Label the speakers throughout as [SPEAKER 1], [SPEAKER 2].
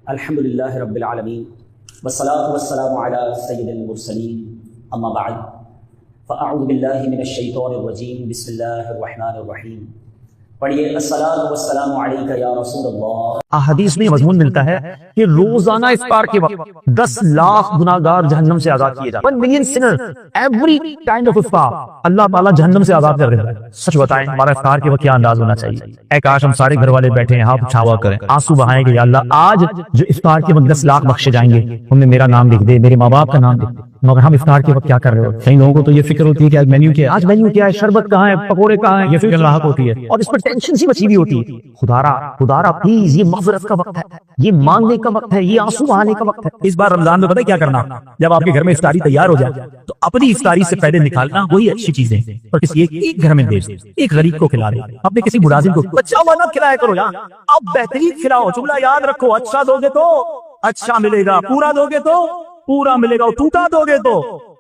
[SPEAKER 1] الحمدللہ رب العالمین والصلاة والسلام علی سید المرسلین اما بعد فاعوذ باللہ من الشیطان الرجیم بسم اللہ الرحمن الرحیم. پڑھیے الصلاۃ والسلام علیک یا رسول اللہ.
[SPEAKER 2] احادیث میں مضمون ملتا ہے کہ روزانہ افطار کے وقت 10 لاکھ گناہگار جہنم سے آزاد کیے جاتے ہیں. 1 million sinner every kind of افطار اللہ تعالیٰ جہنم سے آزاد کر رہا ہے. سچ بتائیں ہمارا افطار کے وقت کیا انداز ہونا چاہیے؟ اے کاش ہم سارے گھر والے بیٹھے ہیں ہاتھ چھاوا کریں آنسو بہائیں گے یا اللہ آج جو افطار کے وقت 10 لاکھ بخشے جائیں گے ہم نے میرا نام لکھ دے میرے ماں باپ کا نام لکھ دے. مگر ہم افطار کے وقت کیا کر رہے ہو؟ کئی لوگوں کو تو یہ فکر ہوتی ہے کہ آج مینیو کیا ہے، آج مینیو کیا ہے، شربت کہاں ہے، پکوڑے کہاں ہیں، یہ فکر لاحق ہوتی ہے اور اس پر ٹینشن سی مچی ہوئی ہوتی ہے. خدارا پلیز یہ مغفرت کا وقت ہے، یہ مانگنے کا وقت ہے، یہ آنسو بہانے کا وقت ہے. اس بار رمضان میں پتہ ہے کیا کرنا؟ جب آپ کے گھر میں افطاری تیار ہو جائے تو اپنی افطاری سے پہلے نکالنا وہی اچھی چیزیں اور کسی ایک گھر میں دے دیں، ایک غریب کو کھلا دیں، اپنے کسی ملازم کو بچا ہوا نہ کھلایا کرو یار، اب بہترین کھلاؤ. جملہ یاد رکھو، اچھا دو گے تو اچھا ملے گا، پورا دو گے تو پورا ملے گا، ٹوٹا دو گے تو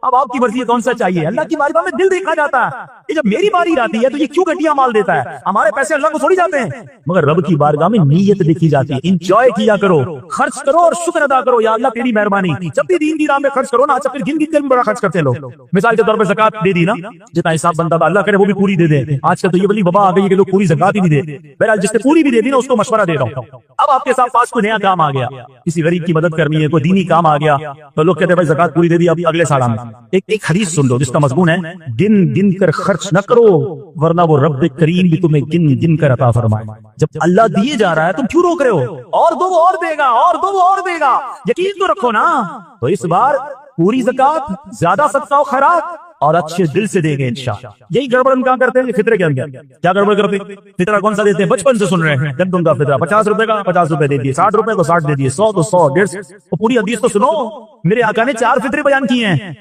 [SPEAKER 2] اب آپ کی مرضی کون سا چاہیے. اللہ کی بارگاہ میں دل دیکھا جاتا ہے. یہ جب میری باری آتی ہے تو یہ کیوں گٹیاں مال دیتا ہے؟ ہمارے پیسے اللہ کو تھوڑی جاتے ہیں، مگر رب کی بارگاہ میں نیت دیکھی جاتی ہے. انجوائے کیا کرو، خرچ کرو اور شکر ادا کرو، یا اللہ تیری مہربانی. جب بھی دین کی راہ میں خرچ کرو نا، اچھا پھر گن گن کے بڑا خرچ کرتے لو. مثال کے طور پر زکات دے دی نا، جتنا حساب بنتا تھا اللہ کرے وہ بھی پوری دے دے. آج کل تو یہ بڑی وبا آ گئی ہے کہ لوگ پوری زکات ہی نہیں دے. بہرحال جس نے پوری بھی دے دی نا اس کو مشورہ دے رہا ہوں. اب آپ کے ساتھ پاس کوئی نیا کام آ گیا، کسی غریب کی مدد کرنی ہے، کوئی دینی کام آ گیا تو لوگ کہتے ہیں بھائی زکات پوری دے دی، اب اگلے سال آنا. ایک حدیث سن لو جس کا مضمون ہے گن گن کر خرچ نہ کرو ورنہ وہ رب کریم بھی تمہیں گن گن کر عطا فرمائے. جب اللہ دیے جا رہا ہے تم کیوں روک رہے ہو؟ اور دو وہ اور دے گا، اور دو وہ اور دے گا. یقین تو رکھو نا. تو اس بار پوری زکات، زیادہ صدقہ و خیرات اور اچھے دل سے دیں گے انشاءاللہ. یہی گڑبڑ ہم کہاں کرتے ہیں فطرے کے اندر. کیا گڑبڑ کرتے ہیں؟ فطرہ کون سا دیتے ہیں؟ بچپن سے سن رہے ہیں گندم کا فطرہ 50 روپے کا 50 روپے دے دیے، 60 روپے کو 60 دے دیے، 100 تو 100، 150. وہ پوری حدیث تو سنو. میرے آقا نے 4 فطرے بیان کیے ہیں،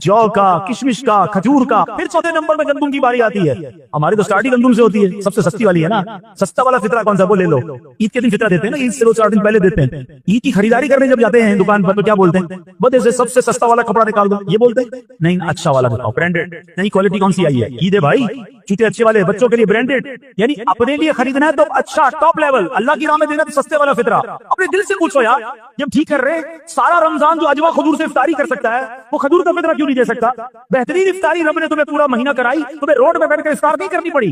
[SPEAKER 2] جو کا، کشمش کا، کھجور کا، پھر چوتھے نمبر میں گندم کی باری آتی ہے. ہماری تو سٹارٹ ہی گندم سے ہوتی ہے، سب سے سستی والی ہے نا. سستا والا فطرہ کون سا وہ لے لو. عید کے دن فطرہ دیتے ہیں نا، عید سے 2-4 دن پہلے دیتے ہیں. عید کی خریداری کرنے جب جاتے ہیں دکان پر تو کیا بولتے ہیں؟ بس سے سب سے سستا والا کپڑا نکال دو. یہ بولتے ہیں نہیں اچھا والا دکھاؤ، برانڈیڈ. نہیں کوالٹی کون سی آئی ہے؟ عید ہے بھائی، چوٹے اچھے والے، بچوں کے لیے برانڈیڈ. یعنی اپنے لیے خریدنا ہے تو اچھا ٹاپ لیول، اللہ کی راہ میں دینا تو سستے والا فطرہ. اپنے دل سے پوچھو یار، جب ٹھیک کر رہے سارا رمضان جو اجوا کھجور سے افطاری کر سکتا ہے وہ کھجور کا فطرہ کیوں نہیں دے سکتا؟ بہترین افطاری رب نے تمہیں پورا مہینہ کرائی، تمہیں روڈ میں بیٹھ کر افطار نہیں کرنی پڑی.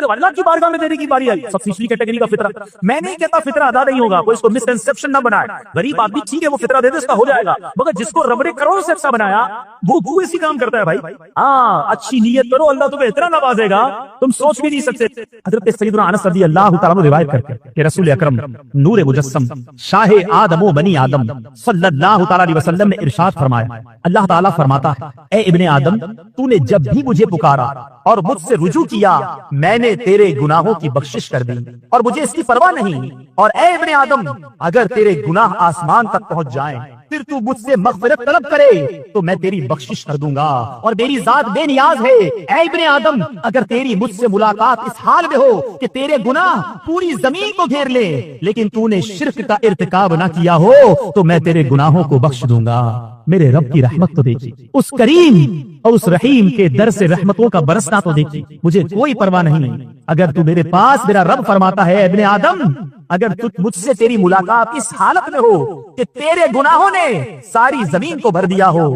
[SPEAKER 2] اللہ کی بارگاہ میں دینے کی باری آئی. سب تیسری کیٹیگری کا فطرہ. میں نہیں کہتا فطرہ ادا نہیں ہوگا، کوئی اس کو مسکنسپشن نہ بنائے. غریب آدمی ٹھیک ہے وہ فطرہ دے دے اس کا ہو جائے گا، مگر جس کو رب نے کروڑ سے اچھا بنایا وہ اسی کام کرتا ہے بھائی. ہاں اچھی نیت کرو، اللہ تمہیں اتنا نوازے گا تم سوچ بھی نہیں سکتے. حضرت سیدنا انس رضی اللہ تعالیٰ عنہ روایت کرتے ہیں کہ رسول اکرم نور مجسم شاہ آدم و بنی آدم صلی اللہ تعالیٰ علیہ وسلم نے ارشاد فرمایا، اللہ تعالیٰ فرماتا ہے اے ابن آدم تو نے جب بھی مجھے پکارا اور مجھ سے رجوع کیا میں نے تیرے گناہوں کی بخشش کر دی اور مجھے اس کی پرواہ نہیں. اور اے ابن آدم اگر تیرے گناہ آسمان تک پہنچ جائیں پھر تو مجھ سے مغفرت طلب کرے تو میں تیری بخشش کر دوں گا اور میری ذات بے نیاز ہے. اے ابن آدم اگر تیری مجھ سے ملاقات اس حال میں ہو کہ تیرے گناہ پوری زمین کو گھیر لے لیکن تو نے شرک کا ارتکاب نہ کیا ہو تو میں تیرے گناہوں کو بخش دوں گا. میرے رب کی رحمت تو دیکھیے، اس کریم اور اس رحیم کے در سے رحمتوں کا برسنا تو دیکھیے. مجھے کوئی پرواہ نہیں اگر تو میرے پاس، میرا رب فرماتا ہے ابن آدم اگر تو مجھ سے تیری ملاقات اس حالت میں ہو کہ تیرے گناہوں نے ساری زمین کو بھر دیا ہو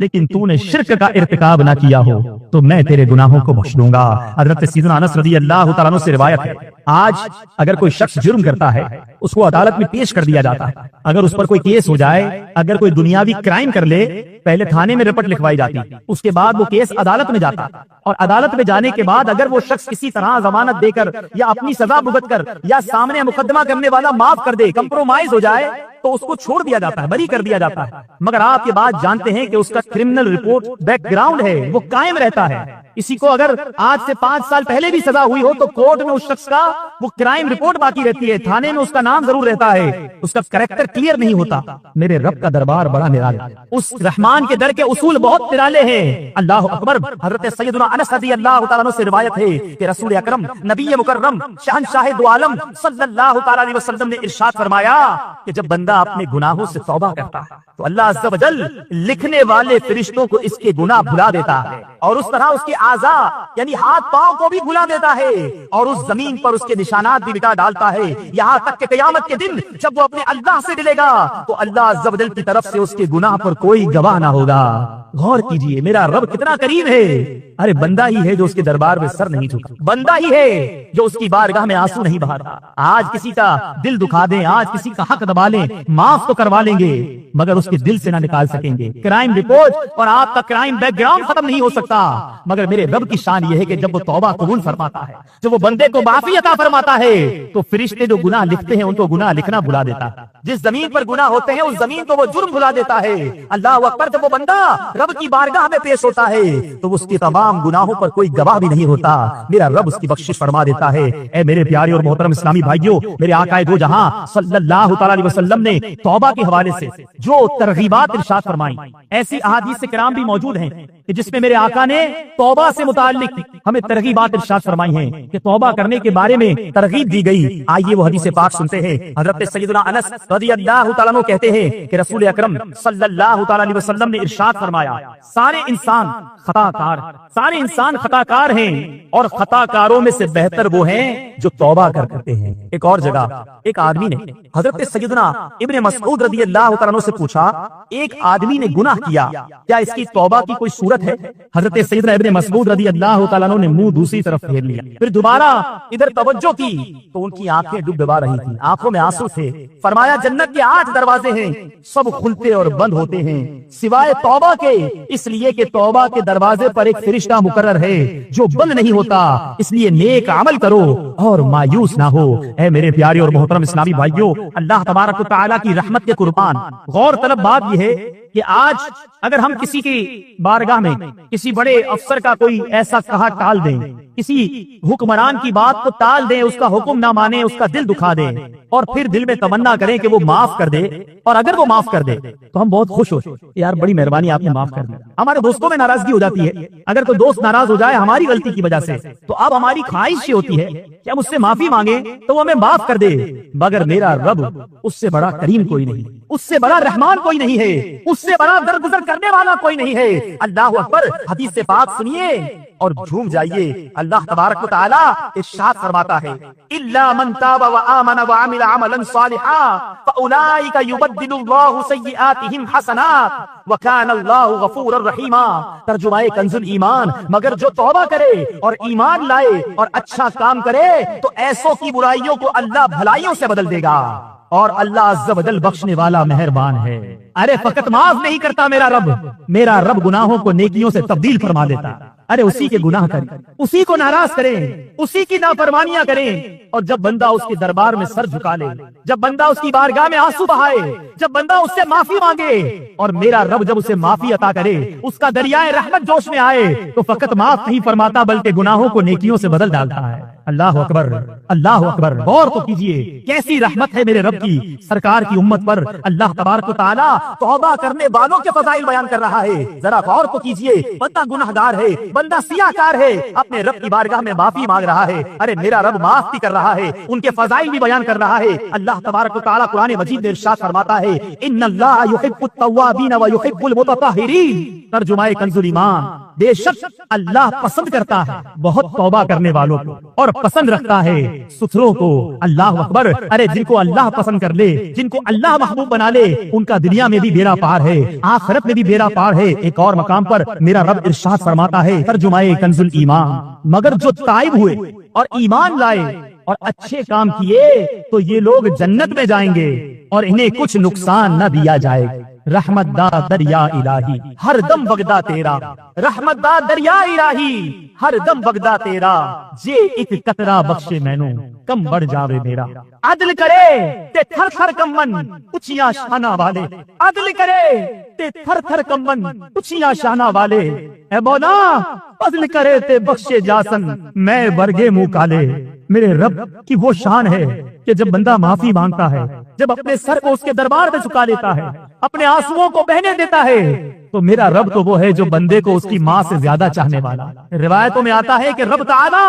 [SPEAKER 2] لیکن تو نے شرک کا ارتکاب نہ کیا ہو تو میں تیرے گناہوں کو بخش دوں گا. حضرت سیدنا انس رضی اللہ تعالیٰ عنہ سے روایت ہے آج اگر کوئی شخص جرم کرتا ہے اس کو عدالت میں پیش کر دیا جاتا ہے. اگر اس پر کوئی کیس ہو جائے، اگر کوئی دنیاوی کرائم کر لے پہلے تھانے میں رپٹ لکھوائی جاتی، اس کے بعد وہ کیس عدالت میں جاتا اور عدالت میں جانے کے بعد اگر وہ شخص کسی طرح ضمانت دے کر یا اپنی سزا بھگت کر یا سامنے مقدمہ کرنے والا معاف کر دے، کمپرومائز ہو جائے تو اس کو چھوڑ دیا جاتا ہے، بری کر دیا جاتا ہے. مگر آپ یہ بات جانتے ہیں کہ اس کا کرمنل رپورٹ بیک گراؤنڈ ہے وہ قائم رہتا ہے. کسی کو اگر آج سے 5 سال پہلے بھی سزا ہوئی ہو تو کورٹ میں اس شخص کا وہ کرائم رپورٹ باقی رہتی ہے، تھانے میں اس کا نام ضرور رہتا ہے، اس کا کریکٹر کلیئر نہیں ہوتا. میرے رب کا دربار بڑا نرالا، اس رحمان کے در کے اصول بہت نرالے ہیں. اللہ اکبر. حضرت سیدنا انس رضی اللہ تعالیٰ عنہ سے روایت ہے کہ رسول اکرم نبی مکرم شہنشاہ دو عالم صلی اللہ تعالیٰ علیہ وسلم نے ارشاد فرمایا کہ جب بندہ اپنے گناہوں سے توبہ کرتا ہے تو اللہ عز و جل لکھنے والے فرشتوں کو اس کے گناہ بھلا دیتا ہے اور اس طرح اس کے اعضا یعنی ہاتھ پاؤں کو بھی بھلا دیتا ہے اور اس زمین پر اس کے نشانات بھی مٹا ڈالتا ہے، یہاں تک کہ قیامت کے دن جب وہ اپنے اللہ سے ملے گا تو اللہ عز و جل کی طرف سے اس کے گناہ پر کوئی گواہ نہ ہوگا۔ غور کیجئے میرا رب کتنا کریم ہے۔ ارے بندہ ہی ہے جو اس کے دربار میں سر نہیں جھکا، بندہ ہی ہے جو اس کی بارگاہ میں آنسو نہیں بہاتا۔ آج کسی کا دل دکھا دیں، آج کسی کا حق دبا لیں، معاف تو کروا لیں گے مگر اس کے دل سے نہ نکال سکیں گے۔ کرائم رپورٹ اور آپ کا کرائم بیک گراؤنڈ ختم نہیں ہو سکتا، مگر میرے رب کی شان یہ ہے کہ جب وہ توبہ قبول فرماتا ہے، جب وہ بندے کو معافی عطا فرماتا ہے تو فرشتے جو گناہ لکھتے ہیں ان کو گناہ لکھنا بھلا دیتا ہے۔ جس زمین پر گناہ ہوتے ہیں اس زمین کو وہ جرم بھلا دیتا ہے۔ اللہ اکبر، جب وہ بندہ رب کی بارگاہ میں پیش ہوتا ہے تو اس کے تمام گناہوں پر کوئی گواہ بھی نہیں ہوتا، میرا رب اس کی بخشش فرما دیتا ہے۔ اے میرے پیارے اور محترم اسلامی بھائیوں، میرے آقا دو جہاں صلی اللہ تعالی علیہ وسلم نے توبہ کے حوالے سے جو ترغیبات ارشاد فرمائی، ایسی احادیث کرام بھی موجود ہیں کہ جس میں میرے آقا نے توبہ سے متعلق ہمیں ترغیبات ارشاد فرمائی ہیں کہ توبہ کرنے کے بارے میں ترغیب دی گئی۔ آئیے وہ حدیث پاک سنتے ہیں۔ حضرت سیدنا انس رضی اللہ تعالیٰ عنہ کہتے ہیں کہ رسول اکرم صلی اللہ تعالی علیہ وسلم نے ارشاد فرمایا، سارے انسان خطا کار ہیں اور خطا کاروں میں سے بہتر وہ ہیں جو توبہ کرتے ہیں۔ ایک اور جگہ ایک آدمی نے حضرت سیدنا ابن مسعود رضی اللہ تعالیٰ عنہ سے پوچھا، ایک آدمی نے گناہ کیا، کیا اس کی توبہ کی کوئی صورت ہے؟ حضرت سیدنا ابن مسعود رضی اللہ تعالیٰ عنہ نے منہ دوسری طرف پھیر لیا، پھر دوبارہ ادھر توجہ کی تو ان کی آنکھیں ڈبڈبا رہی تھیں، آنکھوں میں آنسو تھے۔ فرمایا جنت کے 8 دروازے ہیں، سب کھلتے اور بند ہوتے ہیں سوائے توبہ کے، اس لیے کہ توبہ کے دروازے پر ایک فرشتہ مقرر ہے جو بند نہیں ہوتا، اس لیے نیک عمل کرو اور مایوس نہ ہو۔ اے میرے پیارے اور محترم اسلامی بھائیوں، اللہ تبارک و تعالیٰ کی رحمت کے قربان، غور طلب بات یہ ہے کہ آج اگر ہم کسی کی بارگاہ میں کسی بڑے افسر کا کوئی ایسا کہا ٹال دیں، کسی حکمران کی بات کو ٹال دیں، اس کا حکم نہ مانے، اس کا دل دکھا دیں اور پھر دل میں تمنا کریں کہ وہ معاف کر دے، اور اگر وہ معاف کر دے تو ہم بہت خوش ہو، یار بڑی مہربانی آپ نے معاف کر دیا۔ ہمارے دوستوں میں ناراضگی ہو جاتی ہے، اگر کوئی دوست ناراض ہو جائے ہماری غلطی کی وجہ سے تو اب ہماری خواہش یہ ہوتی ہے کہ ہم اس سے معافی مانگے تو وہ ہمیں معاف کر دے، مگر میرا رب اس سے بڑا کریم کوئی نہیں، اس سے بڑا رحمان کوئی نہیں ہے، اس سے بڑا درگزر کرنے والا کوئی نہیں ہے۔ اللہ اکبر، حدیث سے بات سنیے اور جھوم جائیے۔ اللہ تبارک و تعالی ارشاد فرماتا ہے، الا من تاب وآمن وعمل عملا صالحا فاولئک یبدل اللہ سیئاتہم حسنات وکان اللہ غفورا رحیما۔ ترجمہ کنز الایمان، مگر جو توبہ کرے اور ایمان لائے اور اچھا کام کرے تو ایسوں کی برائیوں کو اللہ بھلائیوں سے بدل دے گا، اور اللہ عز و جل بخشنے والا مہربان ہے۔ ارے فقط معاف نہیں کرتا میرا رب گناہوں کو نیکیوں سے تبدیل فرما دیتا۔ ارے اسی کے گناہ کریں، اسی کو ناراض کریں، اسی کی نافرمانیاں کریں، اور جب بندہ اس کے دربار میں سر جھکا لے، جب بندہ اس کی بارگاہ میں آنسو بہائے، جب بندہ اس سے معافی مانگے اور میرا رب جب اسے معافی عطا کرے، اس کا دریائے رحمت جوش میں آئے تو فقط معاف نہیں فرماتا بلکہ گناہوں کو نیکیوں سے بدل ڈالتا ہے۔ اللہ اکبر، اللہ اکبر، غور تو کیجئے کیسی رحمت ہے میرے رب کی سرکار کی امت پر۔ اللہ تبارک و تعالی توبہ کرنے والوں کے فضائل بیان کر رہا ہے، ذرا غور تو کیجئے۔ بندہ گناہگار ہے، بندہ سیاہ کار ہے، اپنے رب کی بارگاہ میں معافی مانگ رہا ہے، ارے میرا رب معاف بھی کر رہا ہے، ان کے فضائل بھی بیان کر رہا ہے۔ اللہ تبارک و تعالی قرآن مجید میں ارشاد فرماتا ہے، ان اللہ یحب التوابین ویحب المتطہرین۔ ترجمہ کنز الایمان، بے شک اللہ پسند کرتا ہے بہت توبہ کرنے والوں کو اور پسند رکھتا ہے ستھروں کو۔ اللہ اکبر، ارے جن کو اللہ پسند کر لے، جن کو اللہ محبوب بنا لے، ان کا دنیا میں بھی بیڑا پار ہے، آخرت میں بھی بیڑا پار ہے۔ ایک اور مقام پر میرا رب ارشاد فرماتا ہے، ترجمہ کنز الایمان، مگر جو تائب ہوئے اور ایمان لائے اور اچھے کام کیے تو یہ لوگ جنت میں جائیں گے اور انہیں کچھ نقصان نہ دیا جائے گا۔ رحمت دا دریا الہی ہر دم بغدا تیرا، رحمت دا دریا الہی ہر دم بغدا تیرا، جے ایک قطرہ بخشے مینوں کم بڑھ جاوے میرا۔ عدل کرے تے تھر تھر کمن اچھیاں شانہ والے، عدل کرے تے تھر تھر کمن اچھیاں شانہ والے، اے مولا عدل کرے تے بخشے جاسن میں برگے منہ کالے۔ میرے رب کی وہ شان ہے کہ جب بندہ معافی مانگتا ہے، جب اپنے سر کو اس کے دربار میں جھکا لیتا ہے، اپنے آنسوؤں کو بہنے دیتا ہے تو میرا رب تو وہ ہے جو بندے کو اس کی ماں سے زیادہ چاہنے والا. روایتوں میں آتا ہے کہ رب تعالیٰ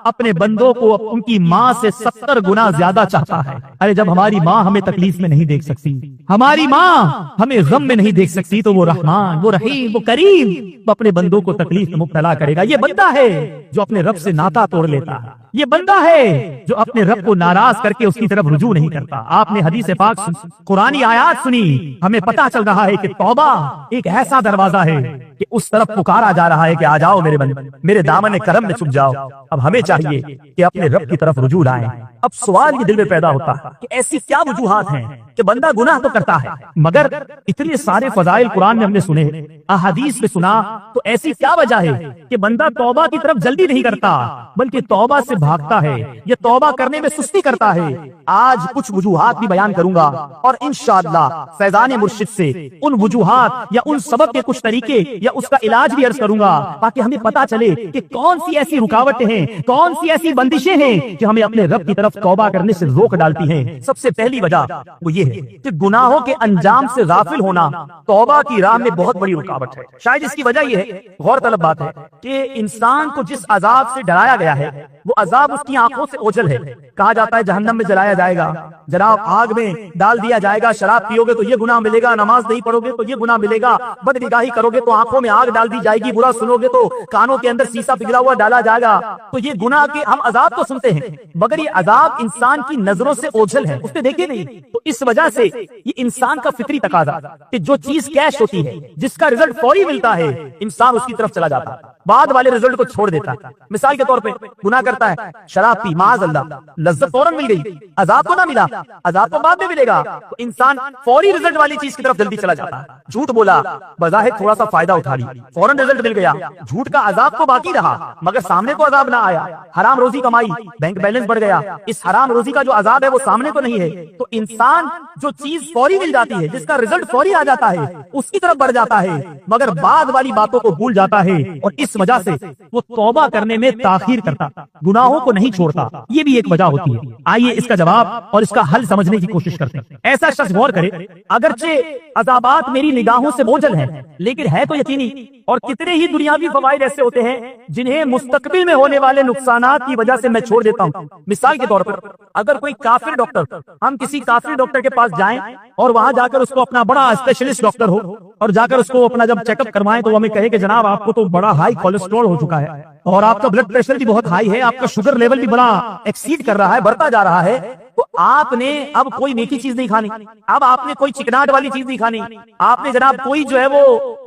[SPEAKER 2] اپنے بندوں کو ان کی ماں سے 70 گنا زیادہ چاہتا ہے. ارے جب ہماری ماں ہمیں تکلیف میں نہیں دیکھ سکتی، ہماری ماں ہمیں غم میں نہیں دیکھ سکتی، تو وہ رحمان، وہ رحیم، وہ کریم وہ اپنے بندوں کو تکلیف میں مبتلا کرے گا. یہ بندہ ہے جو اپنے رب سے ناطا توڑ لیتا ہے، یہ بندہ ہے جو اپنے رب کو ناراض کر کے اس کی طرف رجوع نہیں کرتا. آپ نے حدیث پاک قرآنی آیات سنی، ہمیں پتا چل رہا ہے کہ توبہ ایک ایسا دروازہ ہے کہ اس طرف پکارا جا رہا ہے کہ آ جاؤ میرے بندے، میرے دامن کرم میں چھپ جاؤ. اب ہمیں چاہیے کہ اپنے رب کی طرف رجوع لائیں. اب سوال یہ دل میں پیدا ہوتا ہے کہ ایسی کیا وجوہات ہیں کہ بندہ گناہ تو کرتا ہے، مگر اتنے سارے فضائل قرآن میں ہم نے سنے، احادیث میں سنا، تو ایسی کیا وجہ ہے کہ بندہ توبہ کی طرف جلدی نہیں کرتا بلکہ توبہ سے بھاگتا ہے، یہ توبہ کرنے میں سستی کرتا ہے؟ آج کچھ وجوہات بھی بیان کروں گا اور انشاءاللہ فیضان مرشد سے ان وجوہات یا ان سبب کے کچھ طریقے یا اس کا علاج بھی عرض کروں گا، تاکہ ہمیں پتا چلے کہ کون سی ایسی رکاوٹیں ہیں، کون سی ایسی بندشیں ہیں جو ہمیں اپنے رب کی طرف توبہ کرنے سے روک ڈالتی ہیں. سب سے پہلی وجہ وہ یہ ہے کہ گناہوں کے انجام سے غافل ہونا توبہ کی راہ میں بہت بڑی رکاوٹ ہے. شاید اس کی وجہ یہ ہے، غور طلب بات ہے، کہ انسان کو جس عذاب سے ڈرایا گیا ہے وہ عذاب اس کی آنکھوں سے اوجھل ہے. کہا جاتا ہے جہنم میں جلایا جائے گا، جناب آگ میں ڈال دیا جائے گا، شراب پیو گے تو یہ گناہ ملے گا، نماز نہیں پڑھو گے تو یہ گناہ ملے گا، بد نگاہی کرو گے تو آنکھوں میں آگ ڈال دی جائے گی، برا سنو گے تو کانوں کے اندر سیسا پگھلا ہوا ڈالا جائے گا. تو یہ گناہ کے ہم عذاب تو سنتے ہیں مگر یہ عذاب انسان کی نظروں سے اوجھل ہے، اس نے دیکھے نہیں. تو اس وجہ سے یہ انسان کا فطری تقاضا کہ جو چیز کیش ہوتی ہے، جس کا رزلٹ فوری ملتا ہے، انسان اس کی طرف چلا جاتا ہے، بعد والے رزلٹ کو چھوڑ دیتا ہے. مثال کے طور پہ گناہ کرتا ہے، شراب پی، معاذ اللہ، لذت فوراً مل گئی، عذاب کو نہ ملا، عذاب کو بعد میں ملے گا، تو انسان فوری رزلٹ والی چیز کی طرف جلدی چلا جاتا ہے. جھوٹ بولا، بظاہر تھوڑا سا فائدہ اٹھا لی، فوراً رزلٹ مل گیا، جھوٹ کا عذاب تو باقی رہا مگر سامنے کو عذاب نہ آیا. حرام روزی کمائی، بینک بیلنس بڑھ گیا، اس حرام روزی کا جو عذاب ہے وہ سامنے کو نہیں ہے. تو انسان جو چیز فوری مل جاتی ہے، جس کا رزلٹ فوری آ جاتا ہے، اس کی طرف بڑھ جاتا ہے مگر بعد والی باتوں کو بھول جاتا ہے، اور اس وجہ سے وہ توبہ کرنے میں تاخیر کرتا، گناہوں کو نہیں چھوڑتا. یہ بھی ایک وجہ ہوتی ہے. آئیے اس کا جواب اور اس کا حل سمجھنے کی کوشش کرتے ہیں. ایسا شخص غور کرے، اگرچہ عذابات میری نگاہوں سے اوجھل ہیں لیکن ہے تو یقینی، اور کتنے ہی دنیاوی فوائد ایسے ہوتے ہیں جنہیں مستقبل میں ہونے والے نقصانات کی وجہ سے میں چھوڑ دیتا ہوں. مثال کے طور پر اگر کوئی کافر ڈاکٹر، ہم کسی کافر ڈاکٹر کے پاس جائیں اور وہاں جا کر اس کو اپنا بڑا اسپیشلسٹ ڈاکٹر ہو اور جا کر اس کو اپنا جب چیک اپ کروائیں تو وہ ہمیں کہے کہ جناب آپ کو تو بڑا ہائی کولیسٹرول ہو چکا ہے اور آپ کا بلڈ پریشر بھی بہت ہائی ہے، آپ کا شوگر لیول بھی بڑا ایکسیڈ کر رہا ہے، بڑھتا جا رہا ہے، تو آپ نے اب کوئی میٹھی چیز نہیں کھانی، اب آپ نے کوئی چکناٹ والی چیز نہیں کھانی، آپ نے جناب کوئی جو ہے وہ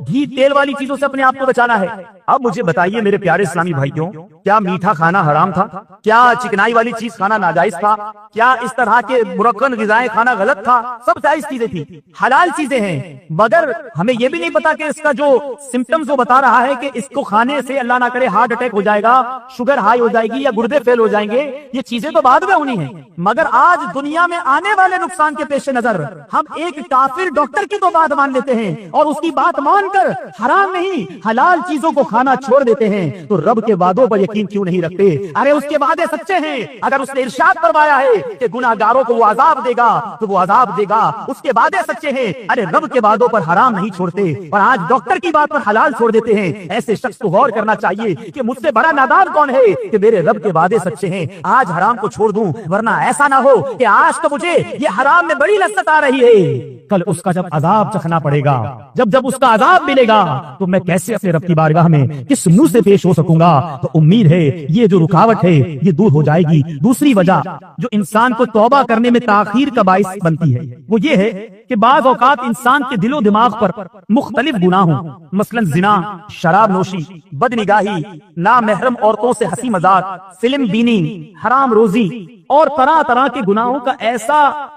[SPEAKER 2] گھی تیل والی چیزوں سے اپنے آپ کو بچانا ہے. اب مجھے بتائیے میرے پیارے اسلامی بھائیوں، کیا میٹھا کھانا حرام تھا؟ کیا چکنائی والی چیز کھانا ناجائز تھا؟ کیا اس طرح کے مرکن غذائیں کھانا غلط تھا؟ سب جائز چیزیں تھی، حلال چیزیں ہیں، مگر ہمیں یہ بھی نہیں پتا کہ اس کا جو سمپٹمز وہ بتا رہا ہے کہ اس کو کھانے سے اللہ نہ کرے ہارٹ اٹیک ہو جائے گا، شوگر ہائی ہو جائے گی یا گردے فیل ہو جائیں گے. یہ چیزیں تو بعد میں ہونی ہیں مگر آج دنیا میں آنے والے نقصان کے پیش نظر ہم ایک کافر ڈاکٹر کی تو بات مان لیتے ہیں اور اس کی بات مان کر حرام نہیں حلال چیزوں کو کھانا چھوڑ دیتے ہیں. تو رب کے وعدوں پر یقین کیوں نہیں رکھتے؟ ارے اس کے وعدے سچے ہیں. اگر اس نے ارشاد فرمایا ہے کہ گناہگاروں کو وہ عذاب دے گا تو وہ عذاب دے گا، اس کے وعدے سچے ہیں. ارے رب کے وعدوں پر حرام نہیں چھوڑتے اور آج ڈاکٹر کی بات پر حلال چھوڑ دیتے ہیں. ایسے شخص کو غور کرنا چاہیے کہ مجھ سے بڑا نادان کون ہے کہ میرے رب کے وعدے سچے ہیں، آج حرام کو چھوڑ دوں، ورنہ ایسا نہ ہو کہ آج تو مجھے یہ حرام میں بڑی لذت آ رہی ہے، کل اس کا جب عذاب چکھنا پڑے گا، جب اس کا عذاب ملے گا تو میں کیسے اپنے رب کی بارگاہ میں کس منہ سے پیش ہو سکوں گا؟ تو امید ہے یہ جو رکاوٹ ہے یہ دور ہو جائے گی. دوسری وجہ جو انسان کو توبہ کرنے میں تاخیر کا باعث بنتی ہے وہ یہ ہے کہ بعض اوقات انسان کے دل و دماغ پر مختلف گناہوں، مثلا زنا، شراب نوشی، بد نگاہی، نامحرم عورتوں سے ہنسی مذاق، فلم بینی، حرام روزی اور طرح طرح کے گناہوں کا ایسا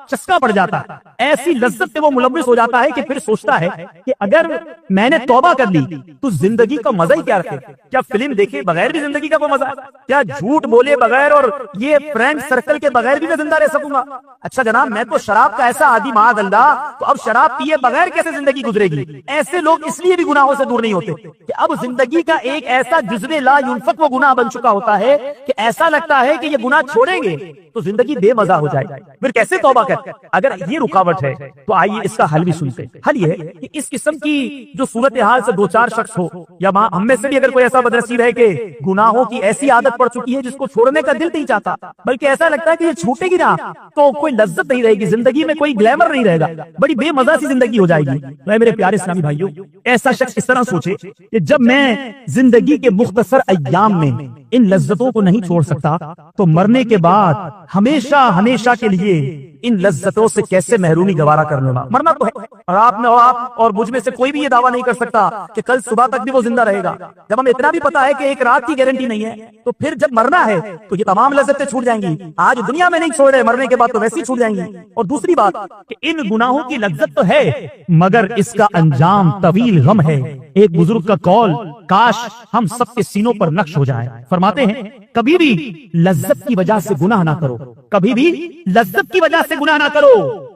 [SPEAKER 2] چسکا پڑ جاتا ہے، ایسی لذت سے وہ ملوث ہو جاتا ہے کہ پھر سوچتا ہے کہ اگر میں نے توبہ کر لی تو زندگی کا مزہ ہی کیا رکھے؟ کیا فلم دیکھے بغیر بھی زندگی کا کوئی مزہ ہے؟ کیا جھوٹ بولے بغیر اور یہ فرینڈ سرکل کے بغیر بھی میں زندہ رہ سکوں گا؟ اچھا جناب میں تو شراب کا ایسا عادی معاذ اللہ، تو اب شراب پیے بغیر کیسے زندگی گزرے گی؟ ایسے لوگ اس لیے بھی گناہوں سے دور نہیں ہوتے کہ اب زندگی کا ایک ایسا جزو لا ينفق وہ گناہ بن چکا ہوتا ہے کہ ایسا لگتا ہے کہ یہ گناہ چھوڑیں گے تو زندگی بے مزہ ہو جائے گی. پھر کیسے توبہ کر؟ اگر یہ رکاوٹ ہے تو آئیے اس کا حل بھی سنتے ہیں. حل یہ ہے کہ اس قسم کی جو صورتحال سے دو چار شخص ہو یا ہم میں سے بھی اگر کوئی ایسا بدنصیب ہے کہ گناہوں کی ایسی عادت پڑ چکی ہے جس کو چھوڑنے کا دل نہیں چاہتا، بلکہ ایسا لگتا ہے کہ یہ چھوٹے گی نا تو کوئی لذت نہیں رہے گی، زندگی میں کوئی گلیمر نہیں رہے گا، بڑی بے مزہ سی زندگی ہو جائے گی. میرے پیارے اسلامی بھائیوں، ایسا شخص اس طرح سوچے کہ جب میں زندگی کے مختصر ایام میں ان لذتوں کو نہیں چھوڑ سکتا تو مرنے کے بعد ہمیشہ ہمیشہ کے لیے ان لذتوں سے کیسے محرومی گوارا کر لینا. مرنا تو ہے، اور آپ اور مجھ میں سے کوئی بھی یہ دعویٰ نہیں کر سکتا کہ کل صبح تک بھی وہ زندہ رہے گا. جب ہم اتنا بھی پتا ہے کہ ایک رات کی گارنٹی نہیں ہے، تو پھر جب مرنا ہے تو یہ تمام لذتیں چھوٹ جائیں گی. آج دنیا میں نہیں چھوڑ رہے، مرنے کے بعد تو ویسے ہی چھوٹ جائیں گی. اور دوسری بات کہ ان گناہوں کی لذت تو ہے مگر اس کا انجام طویل غم ہے. ایک بزرگ کا قول کاش ہم سب کے سینوں پر نقش ہو جائے. فرماتے ہیں کبھی بھی لذت کی وجہ سے گناہ نہ کرو، کبھی بھی لذت کی وجہ سے گناہ نہ کرو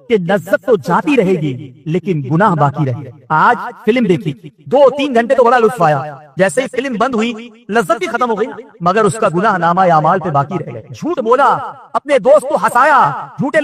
[SPEAKER 2] کہ لذت تو جاتی رہے گی لیکن گناہ باقی رہے. آج فلم دیکھی 2-3 گھنٹے تو بڑا لطف آیا، جیسے ہی فلم بند ہوئی لذت بھی ختم ہو گئی مگر اس کا گناہ نامہ اعمال پہ باقی رہ گئے. جھوٹ بولا، اپنے دوست کو ہنسایا، جھوٹے